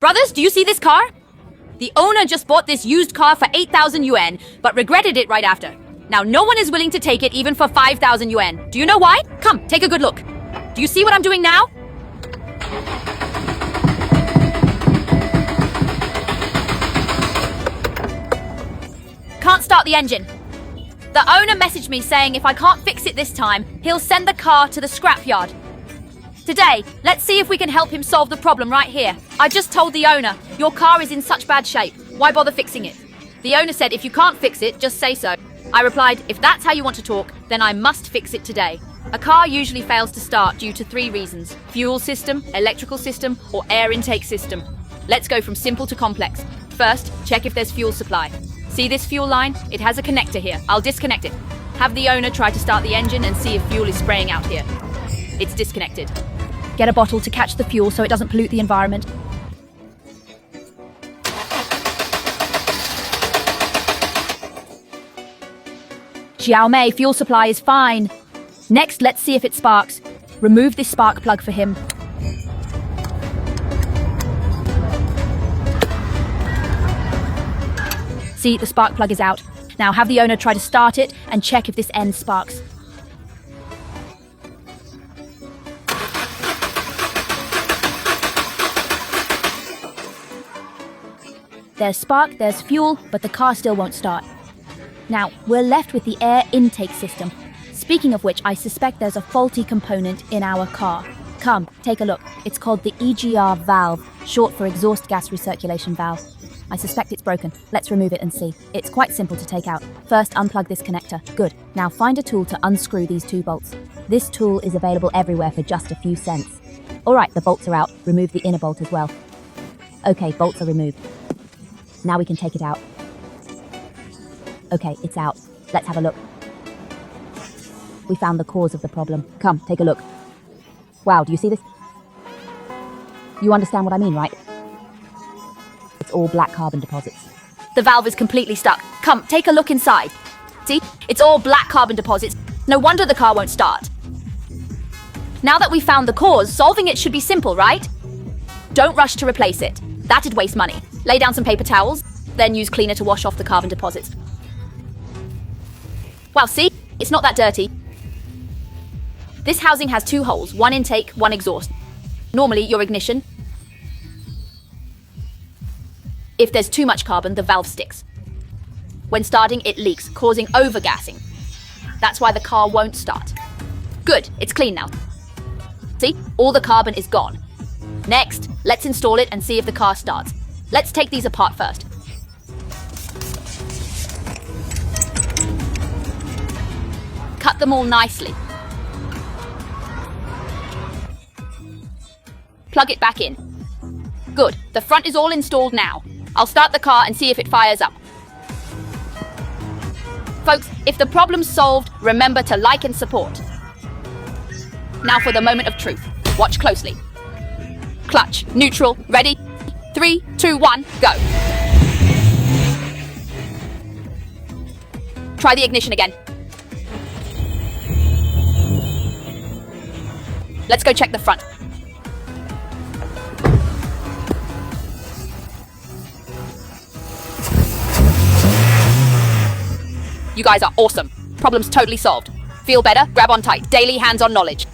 Brothers, do you see this car? The owner just bought this used car for 8,000 yuan, but regretted it right after. Now no one is willing to take it even for 5,000 yuan. Do you know why? Come, take a good look. Do you see what I'm doing now? Can't start the engine. The owner messaged me saying if I can't fix it this time, he'll send the car to the scrapyard. Today, let's see if we can help him solve the problem right here. I just told the owner, your car is in such bad shape. Why bother fixing it? The owner said if you can't fix it, just say so. I replied, if that's how you want to talk, then I must fix it today. A car usually fails to start due to 3 reasons: fuel system, electrical system, or air intake system. Let's go from simple to complex. First, check if there's fuel supply. See this fuel line? It has a connector here. I'll disconnect it. Have the owner try to start the engine and see if fuel is spraying out here. It's disconnected. Get a bottle to catch the fuel so it doesn't pollute the environment. Xiaomei, fuel supply is fine. Next, let's see if it sparks. Remove this spark plug for him. See, the spark plug is out. Now have the owner try to start it and check if this end sparks. There's spark, there's fuel, but the car still won't start. Now, we're left with the air intake system. Speaking of which, I suspect there's a faulty component in our car. Come, take a look. It's called the EGR valve, short for exhaust gas recirculation valve. I suspect it's broken. Let's remove it and see. It's quite simple to take out. First, unplug this connector. Good. Now find a tool to unscrew these 2 bolts. This tool is available everywhere for just a few cents. Alright, the bolts are out. Remove the inner bolt as well. Okay, bolts are removed. Now we can take it out. Okay, it's out. Let's have a look. We found the cause of the problem. Come, take a look. Wow, do you see this? You understand what I mean, right? It's all black carbon deposits. The valve is completely stuck. Come, take a look inside. See? It's all black carbon deposits. No wonder the car won't start. Now that we found the cause, solving it should be simple, right? Don't rush to replace it. That'd waste money. Lay down some paper towels, then use cleaner to wash off the carbon deposits. Wow, see? It's not that dirty. This housing has 2 holes, 1 intake, 1 exhaust. Normally, your ignition. If there's too much carbon, the valve sticks. When starting, it leaks, causing overgassing. That's why the car won't start. Good, it's clean now. See? All the carbon is gone. Next, let's install it and see if the car starts. Let's take these apart first. Cut them all nicely. Plug it back in. Good, the front is all installed now. I'll start the car and see if it fires up. Folks, if the problem's solved, remember to like and support. Now for the moment of truth. Watch closely. Clutch, neutral, ready? 3, 2, 1, go. Try the ignition again. Let's go check the front. You guys are awesome. Problem's totally solved. Feel better? Grab on tight. Daily hands-on knowledge.